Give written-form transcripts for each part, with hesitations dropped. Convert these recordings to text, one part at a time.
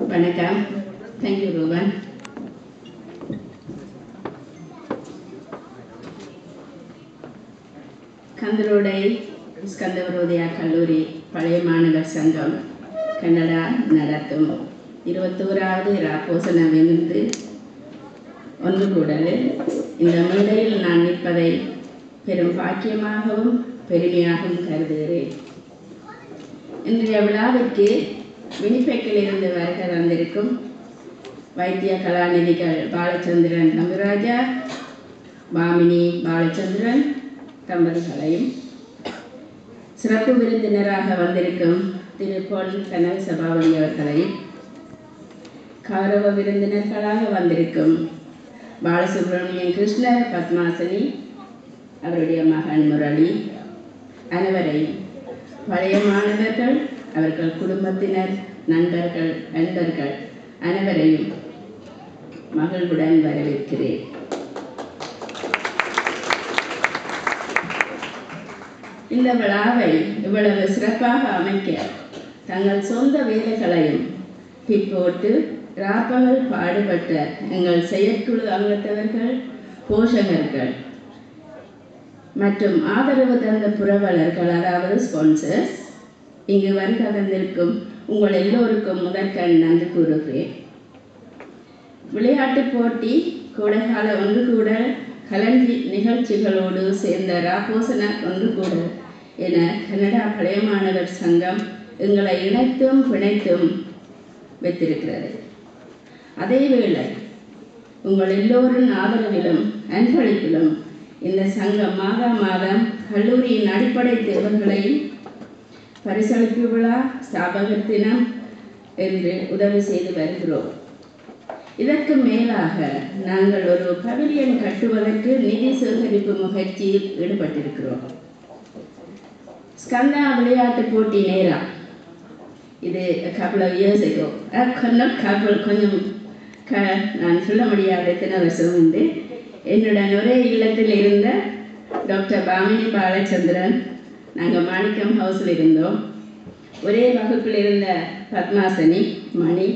வணக்கம். தேங்க்யூ ரூபன். கந்தரோடை ஸ்கந்தவரோதயா கல்லூரி பழைய மாணவர் சங்கம் கனடா நடத்தும் 21வது ராப்போசன விருந்து ஒன்று கூடலில் இந்த மேடையில் நான் நிற்பதை பெரும் பாக்கியமாகவும் பெருமையாகவும் கருதுகிறேன். இன்றைய விழாவிற்கு வினிபெக்கில் இருந்து வருகை தந்திருக்கும் வைத்திய கலாநிதிகள் பாலச்சந்திரன் தம்பிராஜா, பாமினி பாலச்சந்திரன் தம்பதிகளையும், சிறப்பு விருந்தினராக வந்திருக்கும் திரு பொன் கனல் சபாவதி அவர்களையும், கௌரவ விருந்தினர்களாக வந்திருக்கும் பாலசுப்ரமணியன் கிருஷ்ணர், பத்மாசினி, அவருடைய மகன் முரளி, அனைவரையும், பழைய மாணவர்கள், அவர்கள் குடும்பத்தினர், நண்பர்கள், நண்பர்கள் அனைவரையும் மகிழ்வுடன் வரவேற்கிறேன். இந்த விழாவை இவ்வளவு சிறப்பாக அமைக்க தங்கள் சொந்த வேலைகளையும் பிற்போட்டு ராப்பகல் பாடுபட்ட எங்கள் செயற்குழு அங்கத்தவர்கள், போஷகர்கள் மற்றும் ஆதரவு தந்த புரவலர்கள், அதாவது ஸ்பான்சர்ஸ், இங்கு வருகை தந்திருக்கும் உங்கள் எல்லோருக்கும் முதற்கண் நன்றி கூறுகிறேன். விளையாட்டுப் போட்டி, கோடைகால ஒன்று கூடல், கலஞ்சி நிகழ்ச்சிகளோடு சேர்ந்த ராப்போசன ஒன்று கூடல் என கனடா பழைய மாணவர் சங்கம் எங்களை இணைத்தும் பிணைத்தும் வைத்திருக்கிறது. அதேவேளை உங்கள் எல்லோரின் ஆதரவிலும் அன்பளிப்பிலும் இந்த சங்கம் மாதம் கல்லூரியின் அடிப்படை தேவைகளையும் பரிசளிப்பு விழா, ஸ்தாபகர் தினம் என்று உதவி செய்து வருகிறோம். இதற்கு மேலாக நாங்கள் ஒரு பவிலியன் கட்டுவதற்கு நிதி சேகரிப்பு முயற்சியில் ஈடுபட்டிருக்கிறோம். ஸ்கந்தா விளையாட்டு போட்டி நேரம் இது couple of years ago, கொஞ்சம் நான் சொல்ல முடியாத எத்தனை வருஷம் உண்டு. என்னுடன் ஒரே இல்லத்தில் இருந்த டாக்டர் பாமினி பாலச்சந்திரன், நாங்கள் மாணிக்கம் ஹவுஸில் இருந்தோம். ஒரே வகுப்பில் இருந்த பத்மாசினி, மணி,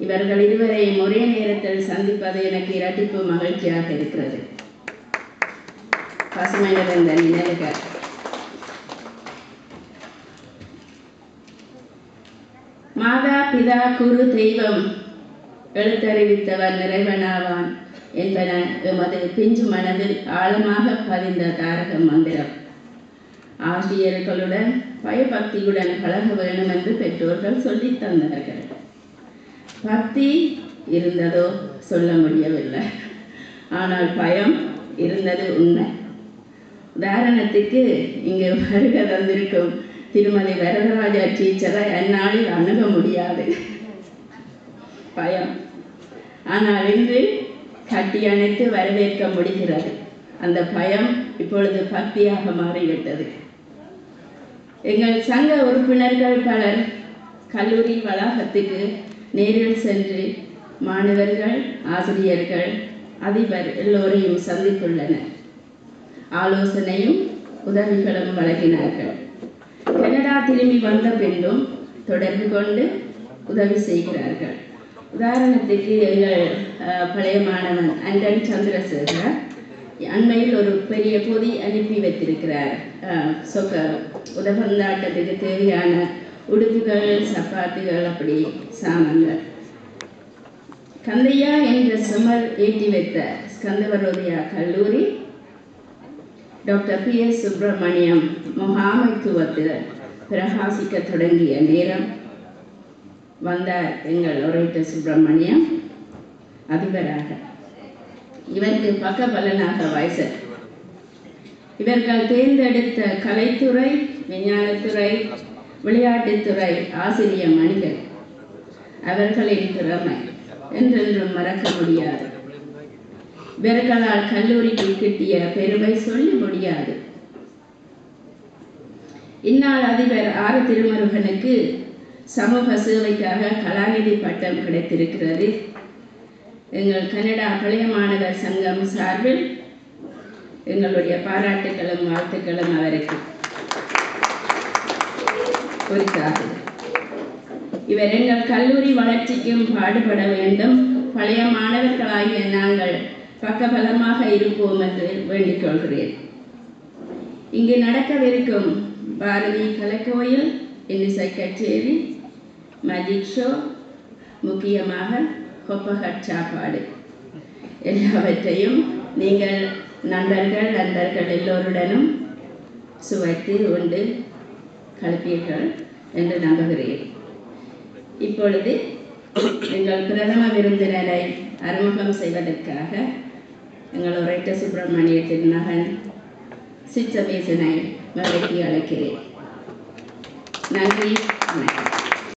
இவர்கள் இருவரையும் ஒரே நேரத்தில் சந்திப்பது எனக்கு இரட்டிப்பு மகிழ்ச்சியாக இருக்கிறது. பசுமை நிறைந்த நினைவுகள். மாதா பிதா குரு தெய்வம் எழுத்தறிவித்தவன் நிறைவனாவான் என்பன எமது பிஞ்சு மனதில் ஆழமாக பதிந்த தாரக மந்திரம். ஆசிரியர்களுடன் பயபக்தியுடன் பழக வேண்டும் என்று பெற்றோர்கள் சொல்லித் தந்தார்கள். பக்தி இருந்ததோ சொல்ல முடியவில்லை, ஆனால் பயம் இருந்தது உண்மை. உதாரணத்துக்கு இங்கு வருகை தந்திருக்கும் திருமதி வரதராஜா டீச்சரை அந்நாளில் அணுக முடியாது, பயம். ஆனால் இன்று கட்டி அணைத்து வரவேற்க முடிகிறது. அந்த பயம் இப்பொழுது பக்தியாக மாறிவிட்டது. எங்கள் சங்க உறுப்பினர்கள் பலர் கல்லூரி வளாகத்துக்கு நேரில் சென்று மாணவர்கள், ஆசிரியர்கள், அதிபர் எல்லோரையும் சந்தித்துள்ளனர். ஆலோசனையும் உதவிகளும் வழங்கினார்கள். கனடா திரும்பி வந்த பின்னும் தொடர்பு கொண்டு உதவி செய்கிறார்கள். உதாரணத்துக்கு எங்கள் பழைய மாணவன் அண்டன் சந்திரசேகர் அண்மையில் ஒரு பெரிய பொதி அனுப்பி வைத்திருக்கிறார். உதவந்தாட்டத்துக்கு தேவையான உடுப்புகள், சப்பாத்துகள், அப்படி சாமான்கள். கந்தையா என்ற சுமல் ஏற்றி வைத்த ஸ்கந்தவரோதயா கல்லூரி டாக்டர் PS சுப்பிரமணியம் முகாமைத்துவத்தில் பிரகாசிக்க தொடங்கிய நேரம் வந்தார் எங்கள் ஒரேட்டர் சுப்பிரமணியம் அதிபராக. இவருக்கு பக்கபலனாக வைசர். இவர்கள் தேர்ந்தெடுத்த கலைத்துறை, விஞ்ஞானத்துறை, விளையாட்டுத்துறை ஆசிரிய மணிகள் அவர்களின் திறமை என்றென்றும் மறக்க முடியாது. இவர்களால் கல்லூரிக்கு கிட்டிய பெருமை சொல்ல முடியாது. இந்நாள் அதிபர் ஆர் திருமருகனுக்கு சமூக சேவைக்காக கலாநிதி பட்டம் கிடைத்திருக்கிறது. எங்கள் கனடா பழைய மாணவர் சங்கம் சார்பில் எங்களுடைய பாராட்டுகளும் வாழ்த்துக்களும் அவருக்கு குறித்தார்கள். இவர் எங்கள் கல்லூரி வளர்ச்சிக்கும் பாடுபட வேண்டும். பழைய மாணவர்களாகிய நாங்கள் பக்கபலமாக இருப்போம் என்று வேண்டிக் கொள்கிறேன். இங்கு நடக்கவிருக்கும் பாரதி கலைக்கோயில், இன்னிசை கச்சேரி, மேஜிக் ஷோ, முக்கியமாக கொப்பகட் சாப்பாடு எல்லாவற்றையும் நீங்கள் நண்பர்கள் எல்லோருடனும் சுவைத்து உண்டு கலப்பீர்கள் என்று நம்புகிறேன். இப்பொழுது எங்கள் பிரதம விருந்தினரை அறிமுகம் செய்வதற்காக எங்கள் உரைத்த சுப்பிரமணியத்தின் மகன் சிச்சபேசனை மேடைக்கு அழைக்கிறேன். நன்றி, வணக்கம்.